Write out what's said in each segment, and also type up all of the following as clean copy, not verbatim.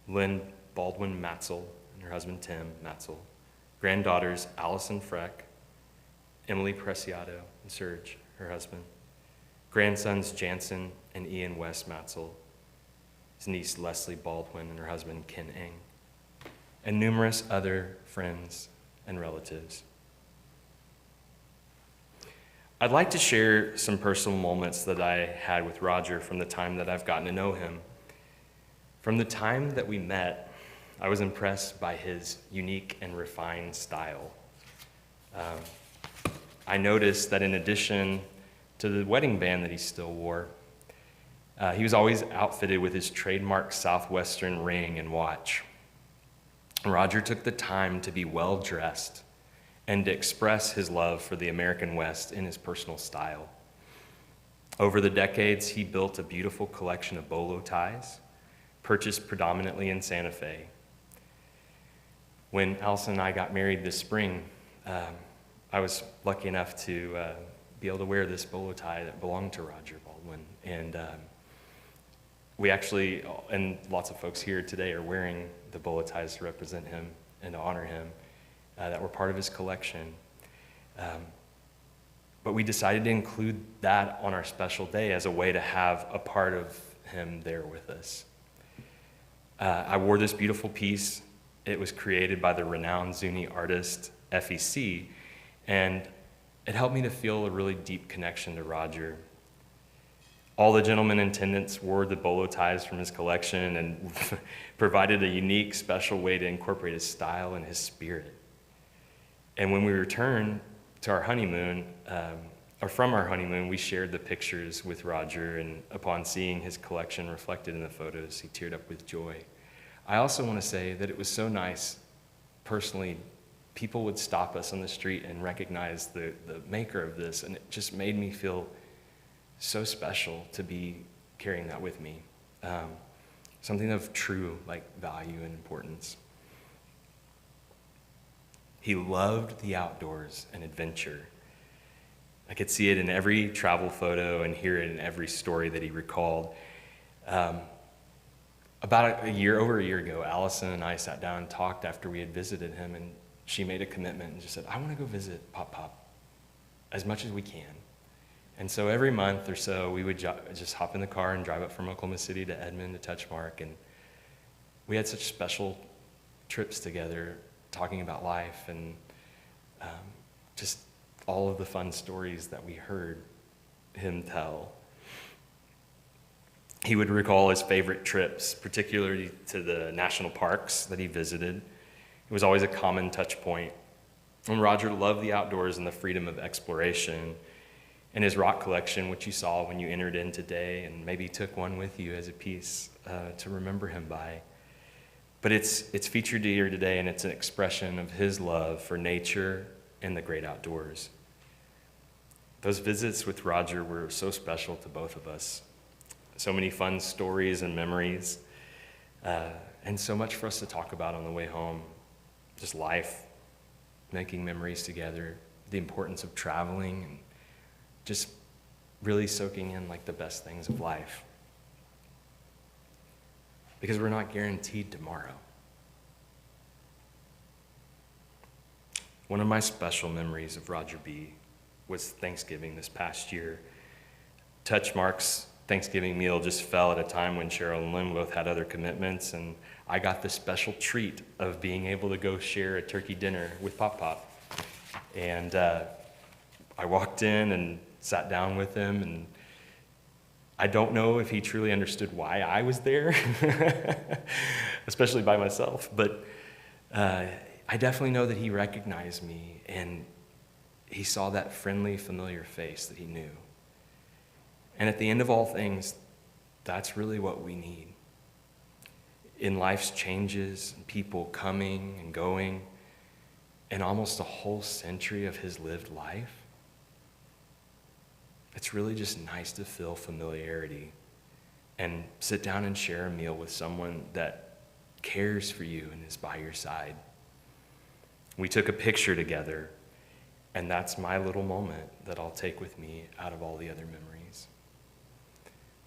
Lynn Baldwin Matzel and her husband Tim Matzel, granddaughters Allison Freck, Emily Preciado, and Serge, her husband, grandsons Jansen and Ian West Matzel, his niece Leslie Baldwin and her husband Ken Eng, and numerous other friends and relatives. I'd like to share some personal moments that I had with Roger from the time that I've gotten to know him. From the time that we met, I was impressed by his unique and refined style. I noticed that in addition to the wedding band that he still wore, he was always outfitted with his trademark Southwestern ring and watch. Roger took the time to be well-dressed and to express his love for the American West in his personal style. Over the decades, he built a beautiful collection of bolo ties, purchased predominantly in Santa Fe. When Allison and I got married this spring, I was lucky enough to be able to wear this bolo tie that belonged to Roger Baldwin. And we actually, and lots of folks here today are wearing the bolo ties to represent him and to honor him that were part of his collection. But we decided to include that on our special day as a way to have a part of him there with us. I wore this beautiful piece. It was created by the renowned Zuni artist FEC, and it helped me to feel a really deep connection to Roger. All the gentlemen in attendance wore the bolo ties from his collection and provided a unique, special way to incorporate his style and his spirit. And when we returned to our honeymoon, or from our honeymoon, we shared the pictures with Roger, and upon seeing his collection reflected in the photos, he teared up with joy. I also want to say that it was so nice, personally, people would stop us on the street and recognize the maker of this, and it just made me feel so special to be carrying that with me. Something of true value and importance. He loved the outdoors and adventure. I could see it in every travel photo and hear it in every story that he recalled. About over a year ago, Allison and I sat down and talked after we had visited him, and she made a commitment and just said, I want to go visit Pop Pop as much as we can. And so every month or so, we would just hop in the car and drive up from Oklahoma City to Edmond to Touchmark, and we had such special trips together, talking about life and just all of the fun stories that we heard him tell. He would recall his favorite trips, particularly to the national parks that he visited. It was always a common touch point. And Roger loved the outdoors and the freedom of exploration. And his rock collection, which you saw when you entered in today, and maybe took one with you as a piece to remember him by. But it's featured here today, and it's an expression of his love for nature and the great outdoors. Those visits with Roger were so special to both of us. So many fun stories and memories, and so much for us to talk about on the way home. Just life, making memories together, the importance of traveling, and just really soaking in the best things of life. Because we're not guaranteed tomorrow. One of my special memories of Roger B. was Thanksgiving this past year. Touchmark's Thanksgiving meal just fell at a time when Cheryl and Lynn both had other commitments, and I got the special treat of being able to go share a turkey dinner with Pop Pop. And I walked in and sat down with him, and I don't know if he truly understood why I was there, especially by myself, but I definitely know that he recognized me, and he saw that friendly, familiar face that he knew. And at the end of all things, that's really what we need. In life's changes, and people coming and going, and almost a whole century of his lived life, it's really just nice to feel familiarity and sit down and share a meal with someone that cares for you and is by your side. We took a picture together, and that's my little moment that I'll take with me out of all the other memories.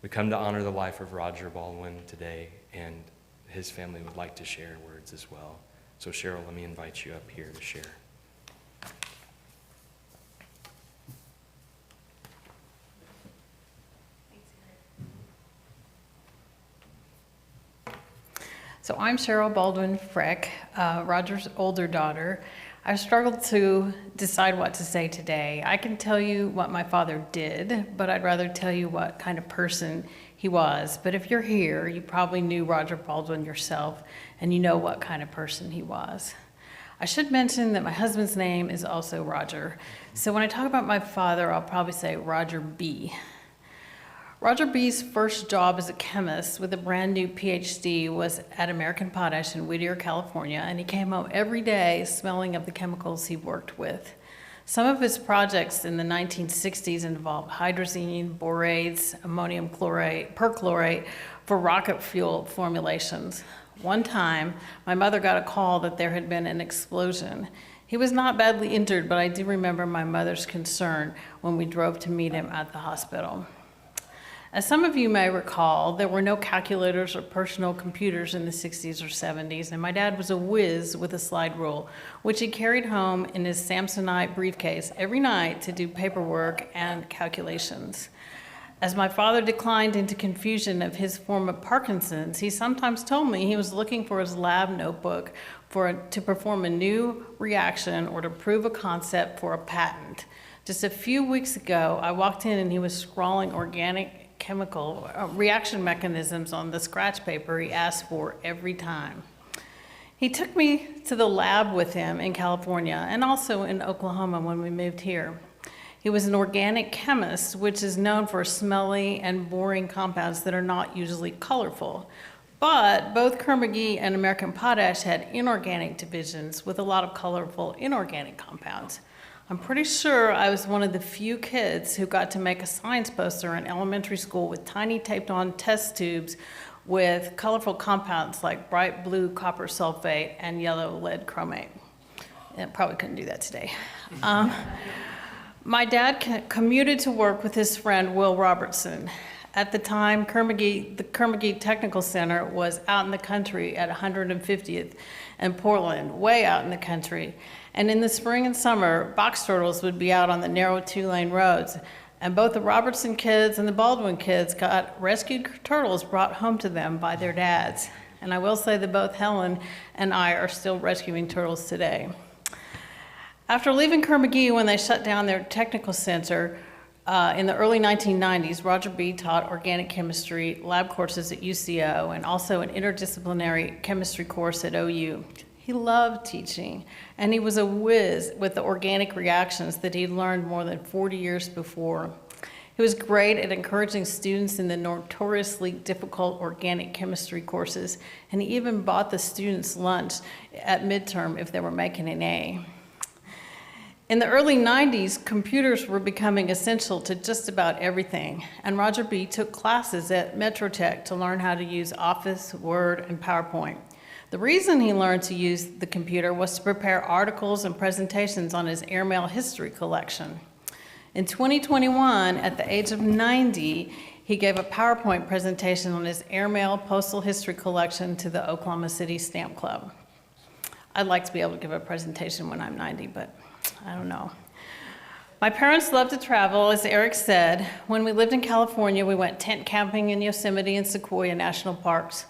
We come to honor the life of Roger Baldwin today and his family would like to share words as well. So Cheryl, let me invite you up here to share. So I'm Cheryl Baldwin Freck, Roger's older daughter. I've struggled to decide what to say today. I can tell you what my father did, but I'd rather tell you what kind of person he was. But if you're here, you probably knew Roger Baldwin yourself, and you know what kind of person he was. I should mention that my husband's name is also Roger. So when I talk about my father, I'll probably say Roger B. Roger B's first job as a chemist with a brand new PhD was at American Potash in Whittier, California, and he came home every day smelling of the chemicals he worked with. Some of his projects in the 1960s involved hydrazine, borates, ammonium chlorate, perchlorate for rocket fuel formulations. One time, my mother got a call that there had been an explosion. He was not badly injured, but I do remember my mother's concern when we drove to meet him at the hospital. As some of you may recall, there were no calculators or personal computers in the 60s or 70s, and my dad was a whiz with a slide rule, which he carried home in his Samsonite briefcase every night to do paperwork and calculations. As my father declined into confusion of his form of Parkinson's, he sometimes told me he was looking for his lab notebook to perform a new reaction or to prove a concept for a patent. Just a few weeks ago, I walked in and he was scrawling organic chemical reaction mechanisms on the scratch paper he asked for every time. He took me to the lab with him in California and also in Oklahoma when we moved here. He was an organic chemist, which is known for smelly and boring compounds that are not usually colorful. But both Kerr-McGee and American Potash had inorganic divisions with a lot of colorful inorganic compounds. I'm pretty sure I was one of the few kids who got to make a science poster in elementary school with tiny taped-on test tubes with colorful compounds like bright blue copper sulfate and yellow lead chromate. And probably couldn't do that today. My dad commuted to work with his friend Will Robertson. At the time, the Kerr-McGee Technical Center was out in the country at 150th and Portland, way out in the country. And in the spring and summer, box turtles would be out on the narrow two-lane roads. And both the Robertson kids and the Baldwin kids got rescued turtles brought home to them by their dads. And I will say that both Helen and I are still rescuing turtles today. After leaving Kerr-McGee when they shut down their technical center, in the early 1990s, Roger B. taught organic chemistry lab courses at UCO and also an interdisciplinary chemistry course at OU. He loved teaching, and he was a whiz with the organic reactions that he'd learned more than 40 years before. He was great at encouraging students in the notoriously difficult organic chemistry courses, and he even bought the students lunch at midterm if they were making an A. In the early 90s, computers were becoming essential to just about everything, and Roger B. took classes at Metrotech to learn how to use Office, Word, and PowerPoint. The reason he learned to use the computer was to prepare articles and presentations on his airmail history collection. In 2021, at the age of 90, he gave a PowerPoint presentation on his airmail postal history collection to the Oklahoma City Stamp Club. I'd like to be able to give a presentation when I'm 90, but I don't know. My parents loved to travel, as Eric said. When we lived in California, we went tent camping in Yosemite and Sequoia National Parks.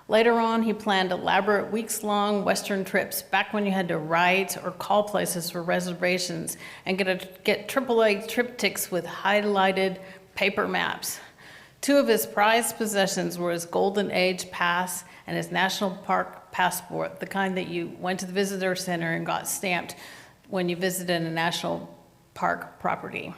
Later on, he planned elaborate weeks-long Western trips back when you had to write or call places for reservations and get AAA triptychs with highlighted paper maps. Two of his prized possessions were his Golden Age pass and his National Park passport, the kind that you went to the visitor center and got stamped when you visited a national park property.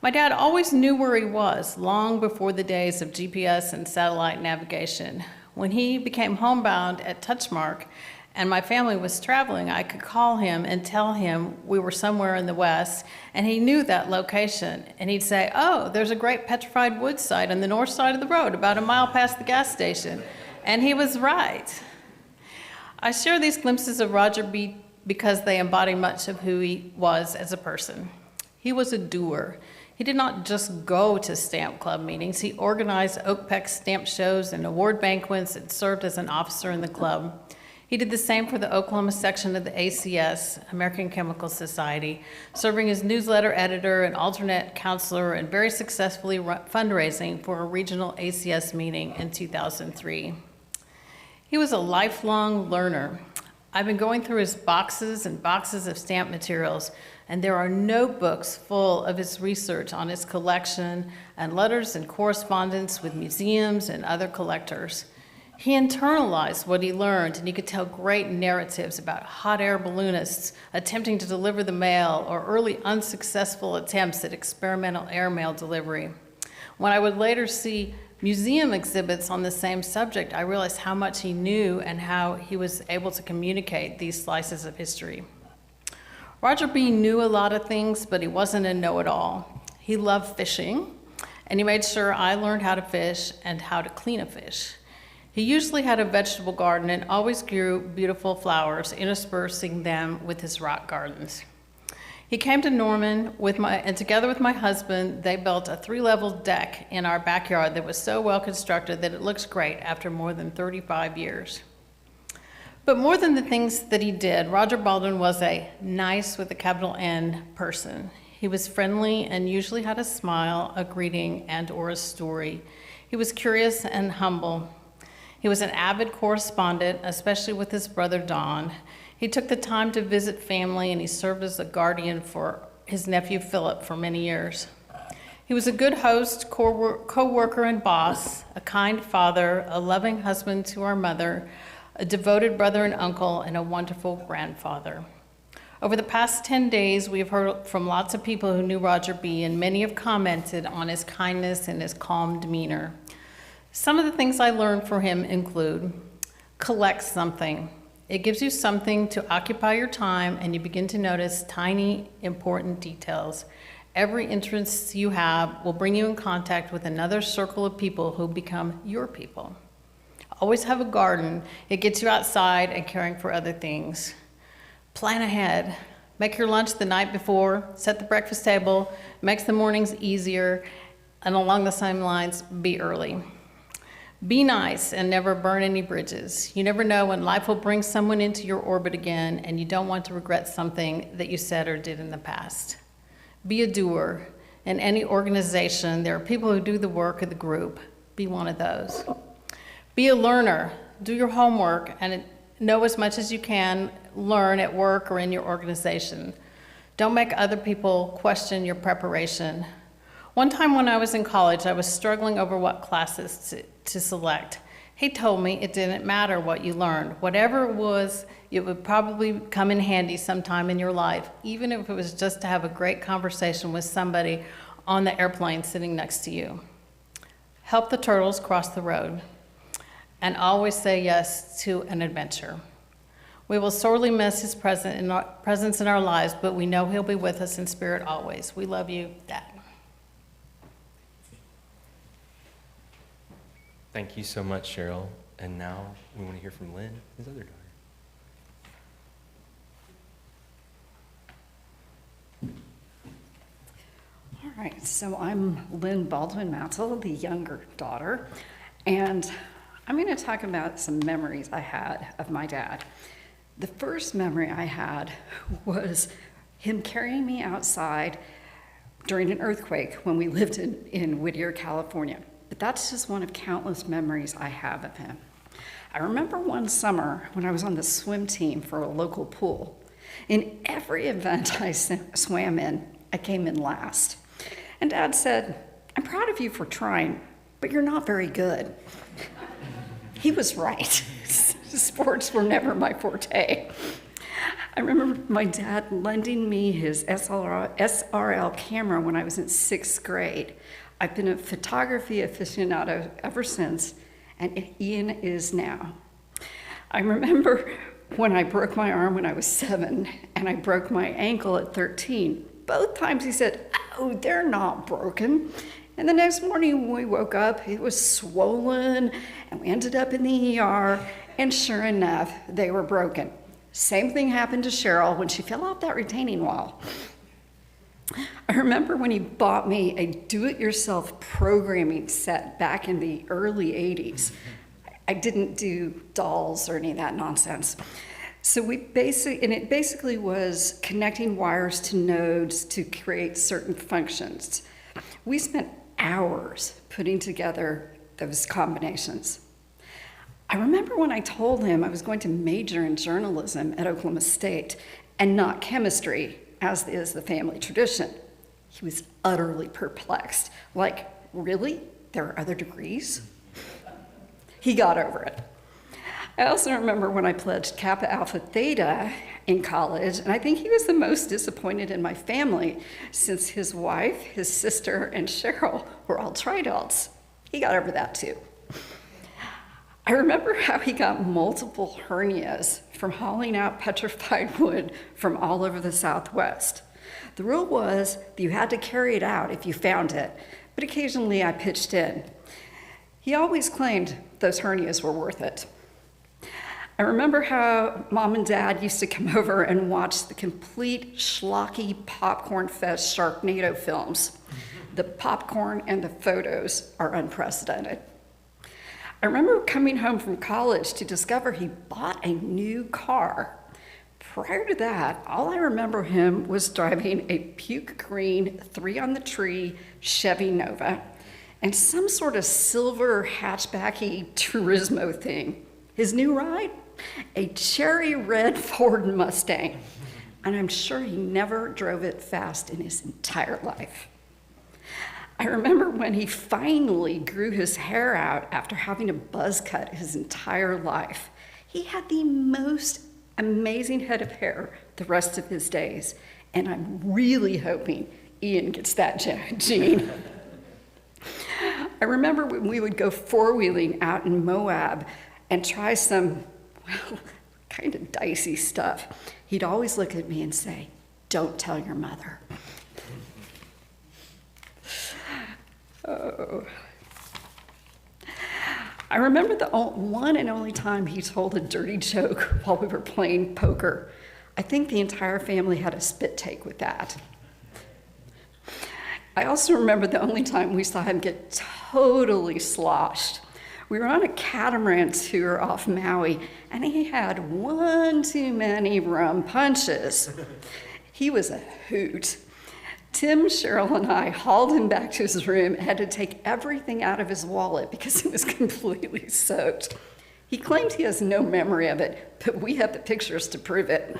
My dad always knew where he was long before the days of GPS and satellite navigation. When he became homebound at Touchmark and my family was traveling, I could call him and tell him we were somewhere in the West, and he knew that location. And he'd say, "Oh, there's a great petrified wood site on the north side of the road, about a mile past the gas station." And he was right. I share these glimpses of Roger B. because they embody much of who he was as a person. He was a doer. He did not just go to stamp club meetings. He organized OPEC stamp shows and award banquets and served as an officer in the club. He did the same for the Oklahoma section of the ACS, American Chemical Society, serving as newsletter editor and alternate counselor and very successfully fundraising for a regional ACS meeting in 2003. He was a lifelong learner. I've been going through his boxes and boxes of stamp materials, and there are notebooks full of his research on his collection and letters and correspondence with museums and other collectors. He internalized what he learned, and you could tell great narratives about hot air balloonists attempting to deliver the mail or early unsuccessful attempts at experimental airmail delivery. When I would later see museum exhibits on the same subject, I realized how much he knew and how he was able to communicate these slices of history. Roger B. knew a lot of things, but he wasn't a know-it-all. He loved fishing, and he made sure I learned how to fish and how to clean a fish. He usually had a vegetable garden and always grew beautiful flowers, interspersing them with his rock gardens. He came to Norman and together with my husband, they built a 3-level deck in our backyard that was so well constructed that it looks great after more than 35 years. But more than the things that he did, Roger Baldwin was a nice with a capital N person. He was friendly and usually had a smile, a greeting, and or a story. He was curious and humble. He was an avid correspondent, especially with his brother Don. He took the time to visit family, and he served as a guardian for his nephew Philip for many years. He was a good host, co-worker, and boss, a kind father, a loving husband to our mother, a devoted brother and uncle, and a wonderful grandfather. Over the past 10 days, we have heard from lots of people who knew Roger B., and many have commented on his kindness and his calm demeanor. Some of the things I learned from him include: collect something. It gives you something to occupy your time, and you begin to notice tiny, important details. Every interest you have will bring you in contact with another circle of people who become your people. Always have a garden. It gets you outside and caring for other things. Plan ahead. Make your lunch the night before. Set the breakfast table. Makes the mornings easier. And along the same lines, be early. Be nice and never burn any bridges. You never know when life will bring someone into your orbit again, and you don't want to regret something that you said or did in the past. Be a doer. In any organization, there are people who do the work of the group. Be one of those. Be a learner. Do your homework and know as much as you can learn at work or in your organization. Don't make other people question your preparation. One time when I was in college, I was struggling over what classes to select. He told me it didn't matter what you learned. Whatever it was, it would probably come in handy sometime in your life, even if it was just to have a great conversation with somebody on the airplane sitting next to you. Help the turtles cross the road, and always say yes to an adventure. We will sorely miss his presence in our lives, but we know he'll be with us in spirit always. We love you, Dad. Thank you so much, Cheryl. And now we want to hear from Lynn, his other daughter. All right, so I'm Lynn Baldwin Matzel, the younger daughter, and I'm going to talk about some memories I had of my dad. The first memory I had was him carrying me outside during an earthquake when we lived in Whittier, California. But that's just one of countless memories I have of him. I remember one summer when I was on the swim team for a local pool. In every event I swam in, I came in last. And Dad said, "I'm proud of you for trying, but you're not very good." He was right. Sports were never my forte. I remember my dad lending me his SRL camera when I was in 6th grade. I've been a photography aficionado ever since, and Ian is now. I remember when I broke my arm when I was 7, and I broke my ankle at 13. Both times he said, "Oh, they're not broken." And the next morning when we woke up, it was swollen, and we ended up in the ER, and sure enough, they were broken. Same thing happened to Cheryl when she fell off that retaining wall. I remember when he bought me a do-it-yourself programming set back in the early 80s. I didn't do dolls or any of that nonsense. So it basically was connecting wires to nodes to create certain functions. We spent hours putting together those combinations. I remember when I told him I was going to major in journalism at Oklahoma State and not chemistry, as is the family tradition. He was utterly perplexed. Like, really? There are other degrees? He got over it. I also remember when I pledged Kappa Alpha Theta in college, and I think he was the most disappointed in my family since his wife, his sister, and Cheryl were all tri-adults. He got over that too. I remember how he got multiple hernias from hauling out petrified wood from all over the Southwest. The rule was that you had to carry it out if you found it, but occasionally I pitched in. He always claimed those hernias were worth it. I remember how Mom and Dad used to come over and watch the complete schlocky popcorn fest Sharknado films. The popcorn and the photos are unprecedented. I remember coming home from college to discover he bought a new car. Prior to that, all I remember him was driving a puke green 3-on-the-tree Chevy Nova and some sort of silver hatchbacky Turismo thing. His new ride? A cherry red Ford Mustang. And I'm sure he never drove it fast in his entire life. I remember when he finally grew his hair out after having a buzz cut his entire life. He had the most amazing head of hair the rest of his days, and I'm really hoping Ian gets that gene. I remember when we would go four-wheeling out in Moab and try some, well, kind of dicey stuff. He'd always look at me and say, "Don't tell your mother." Oh. I remember the one and only time he told a dirty joke while we were playing poker. I think the entire family had a spit take with that. I also remember the only time we saw him get totally sloshed. We were on a catamaran tour off Maui, and he had one too many rum punches. He was a hoot. Tim, Cheryl, and I hauled him back to his room and had to take everything out of his wallet because it was completely soaked. He claims he has no memory of it, but we have the pictures to prove it.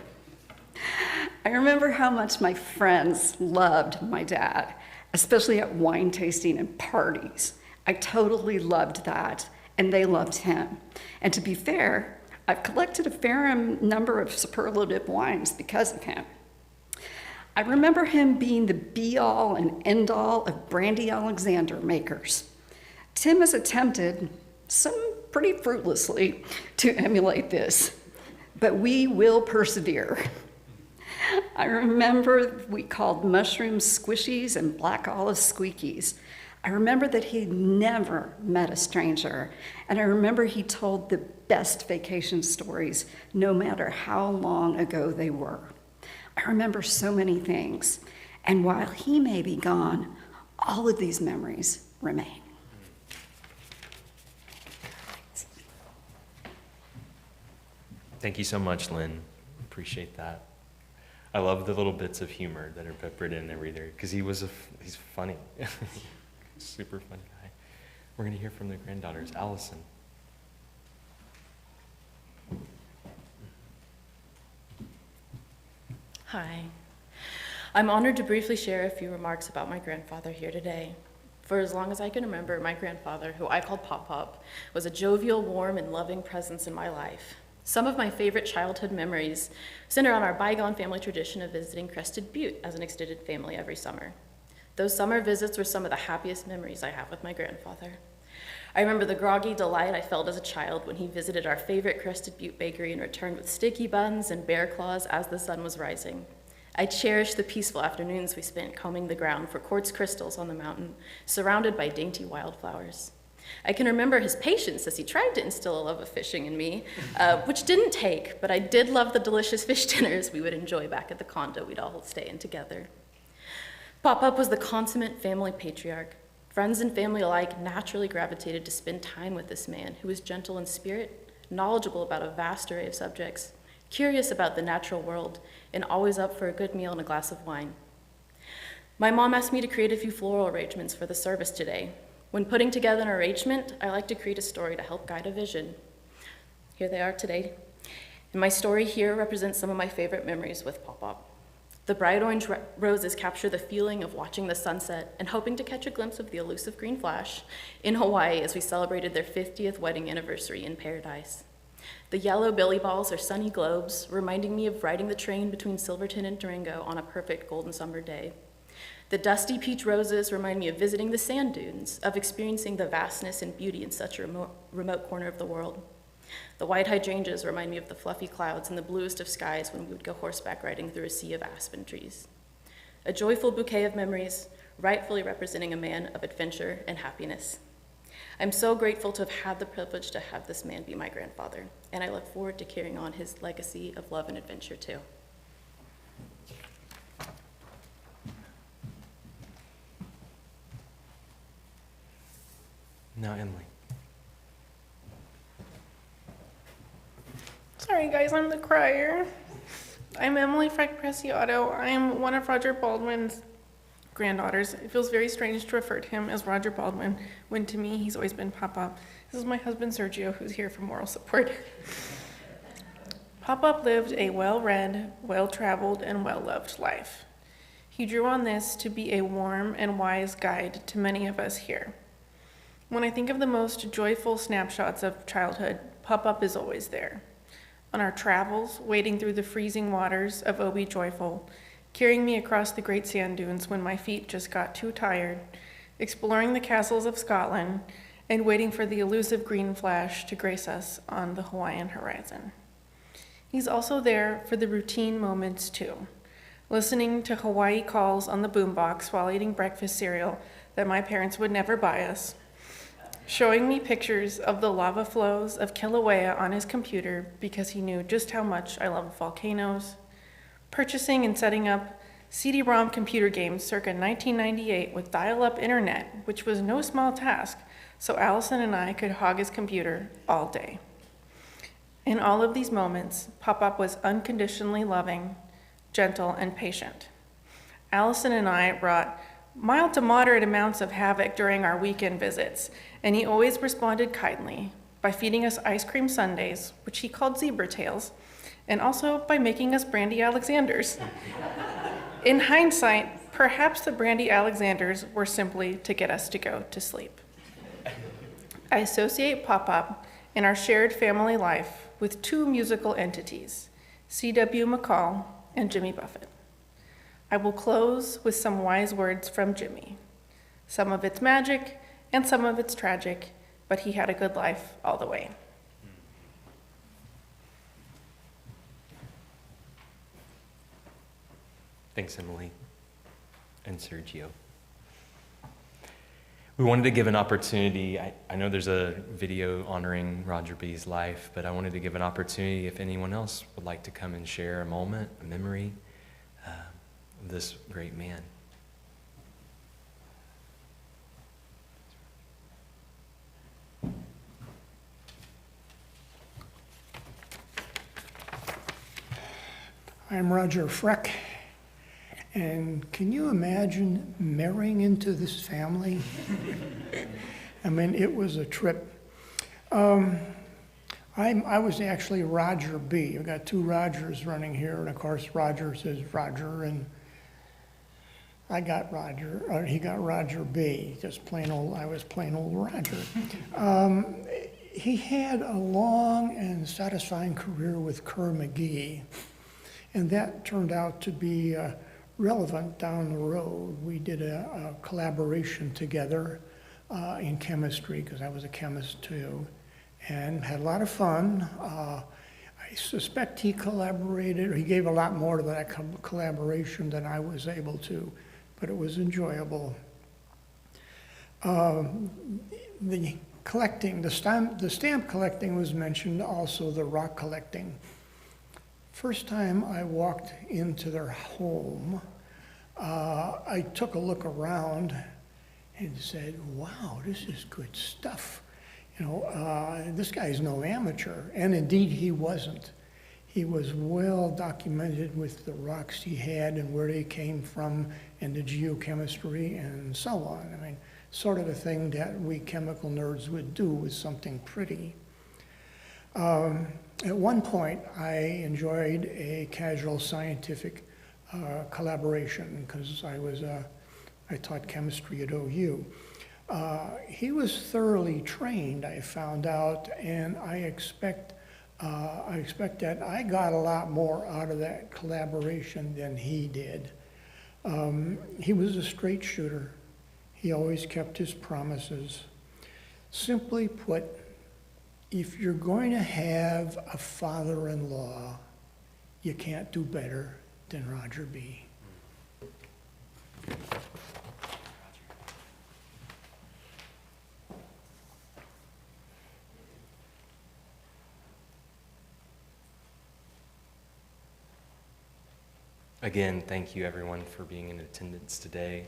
I remember how much my friends loved my dad, especially at wine tasting and parties. I totally loved that, and they loved him. And to be fair, I've collected a fair number of superlative wines because of him. I remember him being the be-all and end-all of Brandy Alexander makers. Tim has attempted, some pretty fruitlessly, to emulate this, but we will persevere. I remember we called mushrooms squishies and black olive squeakies. I remember that he'd never met a stranger, and I remember he told the best vacation stories, no matter how long ago they were. I remember so many things, and while he may be gone, all of these memories remain. Thank you so much, Lynn. Appreciate that. I love the little bits of humor that are peppered in everywhere because he's funny. Super funny guy. We're going to hear from the granddaughters. Allison. Hi. I'm honored to briefly share a few remarks about my grandfather here today. For as long as I can remember, my grandfather, who I called Pop Pop, was a jovial, warm, and loving presence in my life. Some of my favorite childhood memories center on our bygone family tradition of visiting Crested Butte as an extended family every summer. Those summer visits were some of the happiest memories I have with my grandfather. I remember the groggy delight I felt as a child when he visited our favorite Crested Butte bakery and returned with sticky buns and bear claws as the sun was rising. I cherish the peaceful afternoons we spent combing the ground for quartz crystals on the mountain, surrounded by dainty wildflowers. I can remember his patience as he tried to instill a love of fishing in me, which didn't take, but I did love the delicious fish dinners we would enjoy back at the condo we'd all stay in together. Pop-Up was the consummate family patriarch. Friends and family alike naturally gravitated to spend time with this man who was gentle in spirit, knowledgeable about a vast array of subjects, curious about the natural world, and always up for a good meal and a glass of wine. My mom asked me to create a few floral arrangements for the service today. When putting together an arrangement, I like to create a story to help guide a vision. Here they are today. And my story here represents some of my favorite memories with Pop-Up. The bright orange roses capture the feeling of watching the sunset and hoping to catch a glimpse of the elusive green flash in Hawaii as we celebrated their 50th wedding anniversary in paradise. The yellow billy balls are sunny globes, reminding me of riding the train between Silverton and Durango on a perfect golden summer day. The dusty peach roses remind me of visiting the sand dunes, of experiencing the vastness and beauty in such a remote corner of the world. The white hydrangeas remind me of the fluffy clouds and the bluest of skies when we would go horseback riding through a sea of aspen trees. A joyful bouquet of memories, rightfully representing a man of adventure and happiness. I'm so grateful to have had the privilege to have this man be my grandfather, and I look forward to carrying on his legacy of love and adventure too. Now, Emily. Sorry guys, I'm the crier. I'm Emily Freck-Preciado. I'm one of Roger Baldwin's granddaughters. It feels very strange to refer to him as Roger Baldwin, when to me he's always been Pop-Up. This is my husband Sergio, who's here for moral support. Pop-Up lived a well-read, well-traveled, and well-loved life. He drew on this to be a warm and wise guide to many of us here. When I think of the most joyful snapshots of childhood, Pop-Up is always there. On our travels, wading through the freezing waters of Obi Joyful, carrying me across the great sand dunes when my feet just got too tired, exploring the castles of Scotland, and waiting for the elusive green flash to grace us on the Hawaiian horizon. He's also there for the routine moments too, listening to Hawaii calls on the boombox while eating breakfast cereal that my parents would never buy us, showing me pictures of the lava flows of Kilauea on his computer because he knew just how much I love volcanoes, purchasing and setting up CD-ROM computer games circa 1998 with dial-up internet, which was no small task, so Allison and I could hog his computer all day. In all of these moments, Pop-Up was unconditionally loving, gentle, and patient. Allison and I brought mild to moderate amounts of havoc during our weekend visits, and he always responded kindly by feeding us ice cream sundaes, which he called zebra tails, and also by making us Brandy Alexanders. In hindsight, perhaps the Brandy Alexanders were simply to get us to go to sleep. I associate Pop-Up in our shared family life with two musical entities, C.W. McCall and Jimmy Buffett. I will close with some wise words from Jimmy. Some of it's magic and some of it's tragic, but he had a good life all the way. Thanks, Emily and Sergio. We wanted to give an opportunity. I know there's a video honoring Roger B's life, but I wanted to give an opportunity if anyone else would like to come and share a moment, a memory of this great man. I'm Roger Freck, and can you imagine marrying into this family? I mean, it was a trip. I was actually Roger B. I've got two Rogers running here, and of course Roger says Roger, and I got Roger, or he got Roger B. Just plain old, I was plain old Roger. He had a long and satisfying career with Kerr McGee, and that turned out to be relevant down the road. We did a collaboration together in chemistry, because I was a chemist too, and had a lot of fun. I suspect he collaborated, or he gave a lot more to that collaboration than I was able to, but it was enjoyable. The collecting, the stamp collecting was mentioned, also the rock collecting. First time I walked into their home, I took a look around and said, wow, this is good stuff. You know, this guy's no amateur, and indeed he wasn't. He was well documented with the rocks he had and where they came from and the geochemistry and so on. I mean, sort of a thing that we chemical nerds would do with something pretty. At one point, I enjoyed a casual scientific collaboration because I taught chemistry at OU. He was thoroughly trained, I found out, and I expect that I got a lot more out of that collaboration than he did. He was a straight shooter. He always kept his promises. Simply put, if you're going to have a father-in-law, you can't do better than Roger B. Again, thank you everyone for being in attendance today.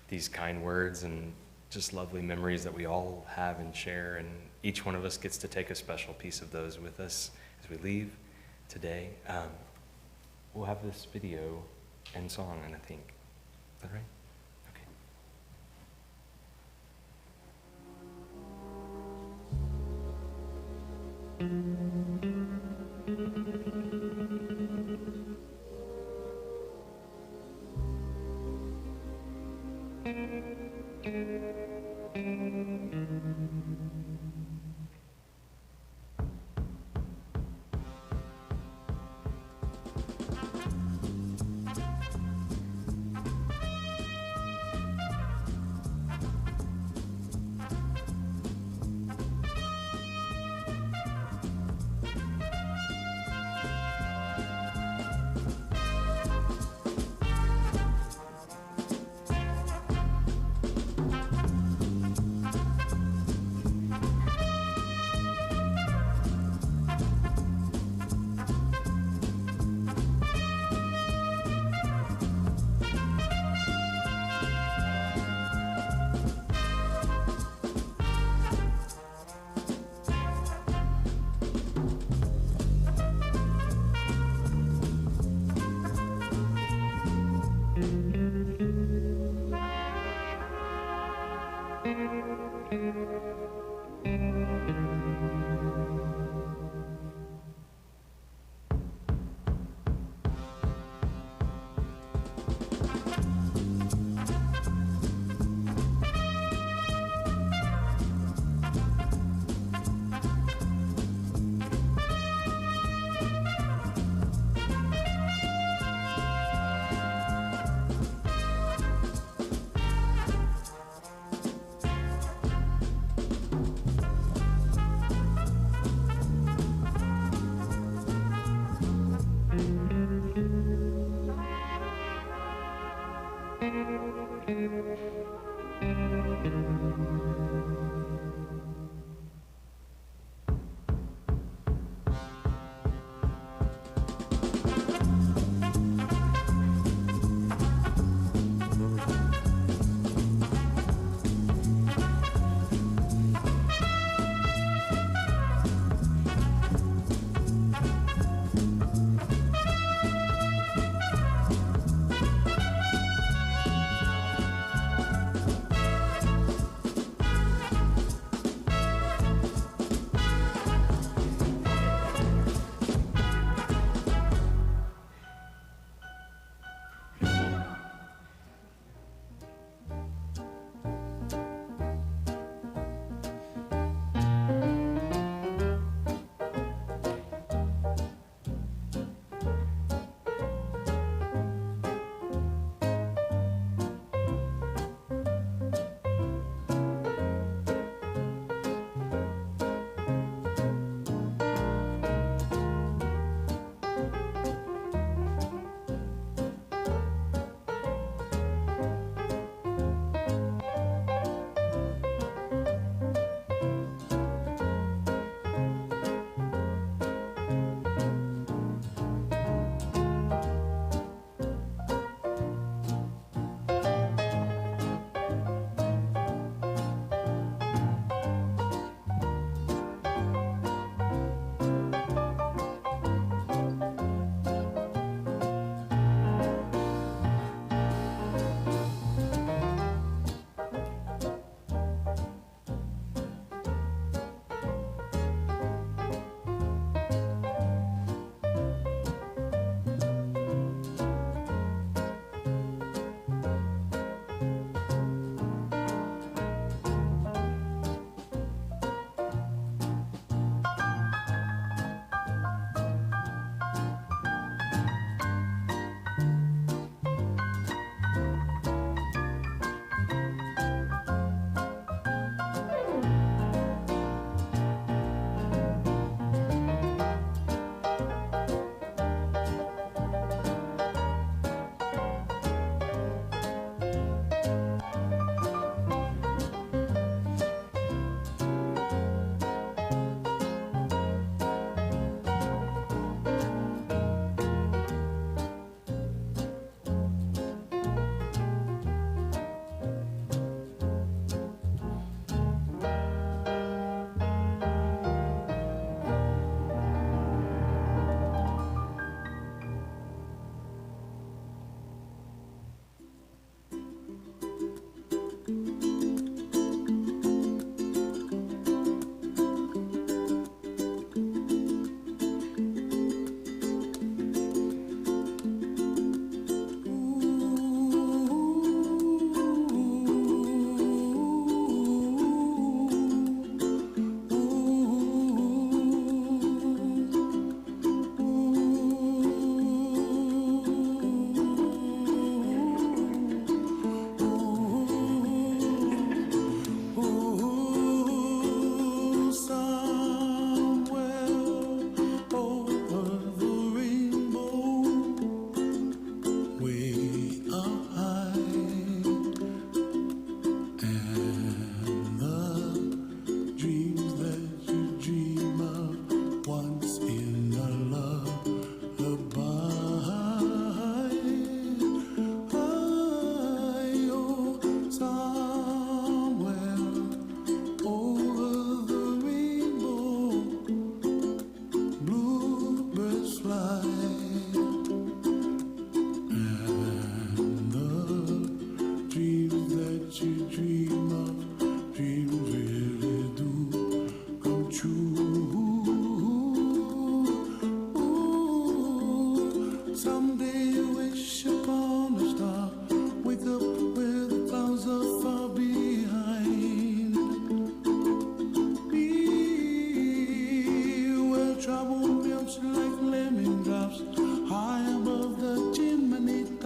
These kind words and just lovely memories that we all have and share, and each one of us gets to take a special piece of those with us as we leave today. We'll have this video and song, and I think, is that right? Okay.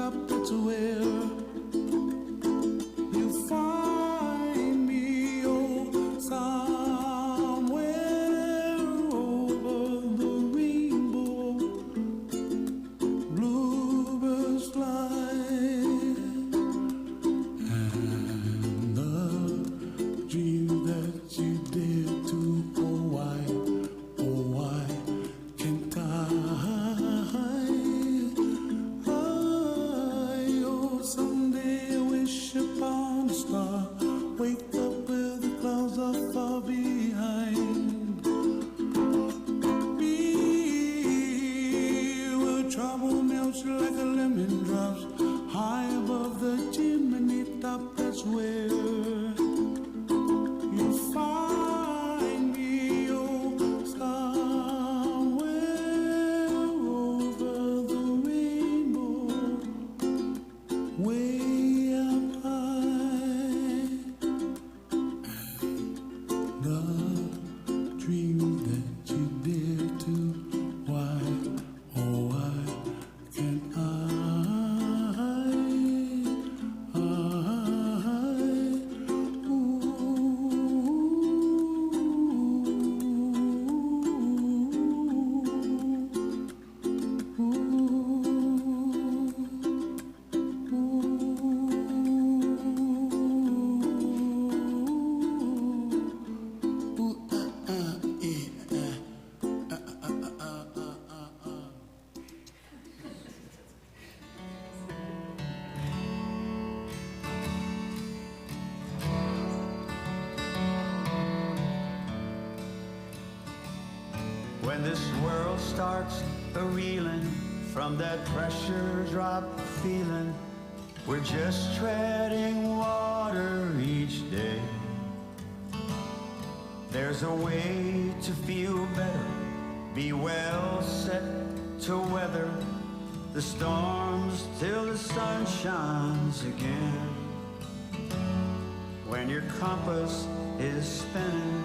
top, that's where you find me, oh, somewhere over the rainbow, bluebirds fly, and the dream that you dare to, oh why can't I? Oh, someday I wish upon a star, wake up where the clouds are far behind. Be where trouble melts like a lemon drops, high above the chimney top, that's where you find me, oh, somewhere over the rainbow, way up high. The dream that you dare to, why, oh why can't I? When this world starts a-reeling from that pressure drop feeling, we're just treading water each day. There's a way to feel better, be well set to weather the storms till the sun shines again. When your compass is spinning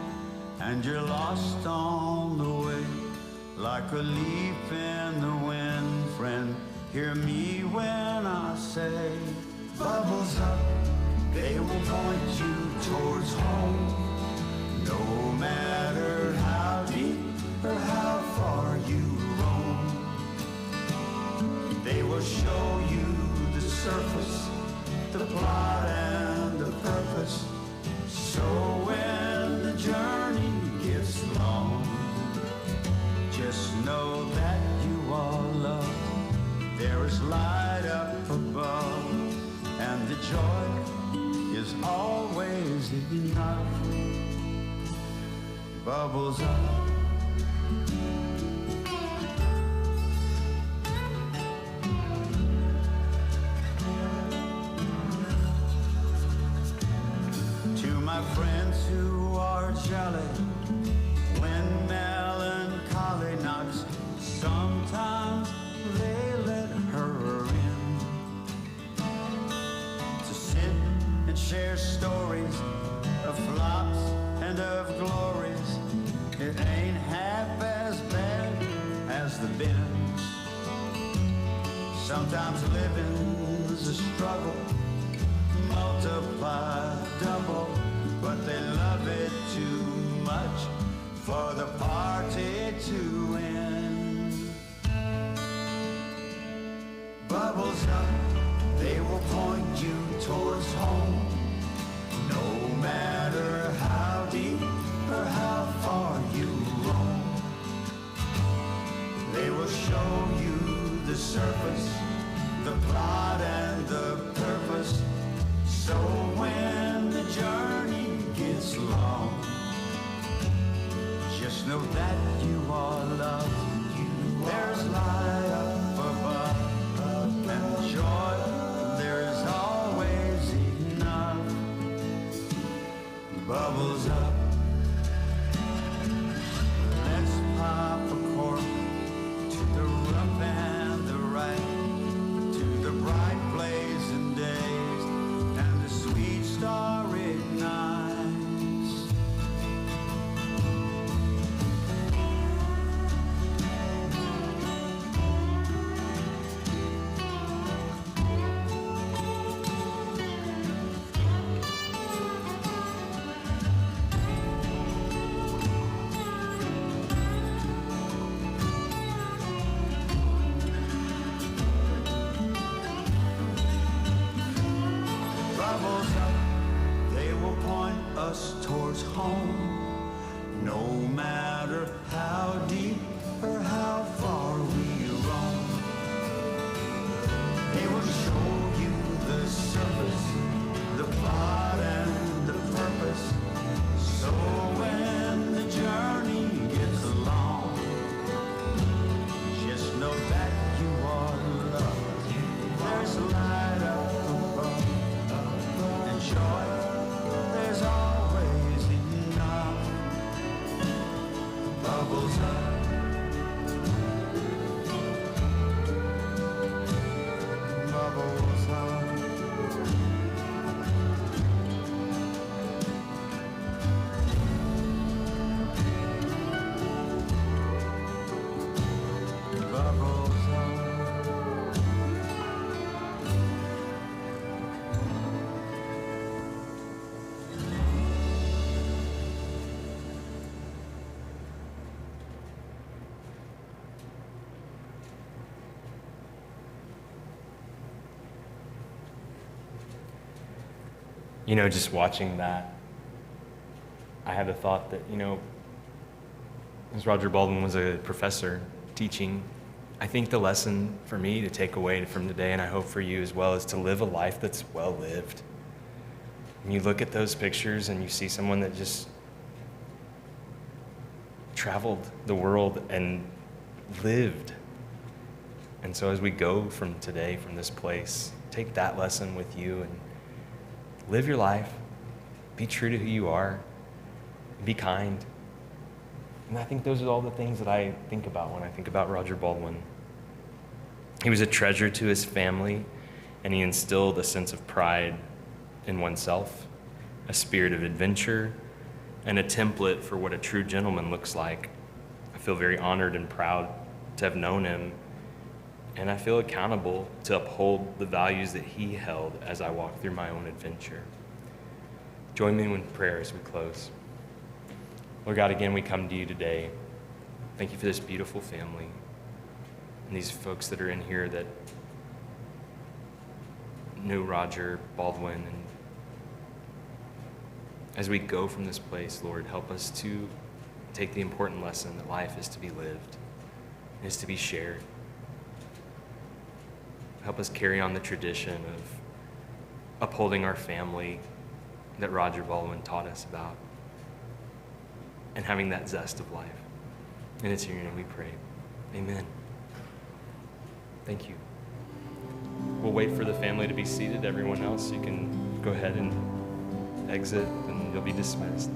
and you're lost on the way, like a leaf in the wind, friend, hear me when I say, bubbles up, they will point you towards home. No matter how deep or how far you roam, they will show you the surface, the plot and the purpose. So when the journey gets long, just know that you are loved. There is light up above, and the joy is always enough. Bubbles up. To my friends who are jelly when melancholy knocks, sometimes they let her in to sit and share stories of flops and of glories. It ain't half as bad as the bends. Sometimes living's a struggle, multiply, double, but they love it too much for the party to end. Bubbles up, they will point you towards home. No matter how deep or how far you roam, they will show you the surface, the plot and the purpose. So when the journey gets long, just know that you are loved. There's light up above, and joy, there is always enough. Bubbles up. Let's pop a cork to the rough and the right, to the bright blazing days and the sweet starry nights. Just watching that, I had the thought that, as Roger Baldwin was a professor teaching, I think the lesson for me to take away from today, and I hope for you as well, is to live a life that's well lived. When you look at those pictures and you see someone that just traveled the world and lived. And so as we go from today, from this place, take that lesson with you and live your life. Be true to who you are. Be kind. And I think those are all the things that I think about when I think about Roger Baldwin. He was a treasure to his family, and he instilled a sense of pride in oneself, a spirit of adventure, and a template for what a true gentleman looks like. I feel very honored and proud to have known him, and I feel accountable to uphold the values that he held as I walk through my own adventure. Join me in prayer as we close. Lord God, again, we come to you today. Thank you for this beautiful family and these folks that are in here that knew Roger Baldwin. And as we go from this place, Lord, help us to take the important lesson that life is to be lived, is to be shared. Help us carry on the tradition of upholding our family that Roger Baldwin taught us about, and having that zest of life. And it's in your name we pray. Amen. Thank you. We'll wait for the family to be seated. Everyone else, you can go ahead and exit, and you'll be dismissed.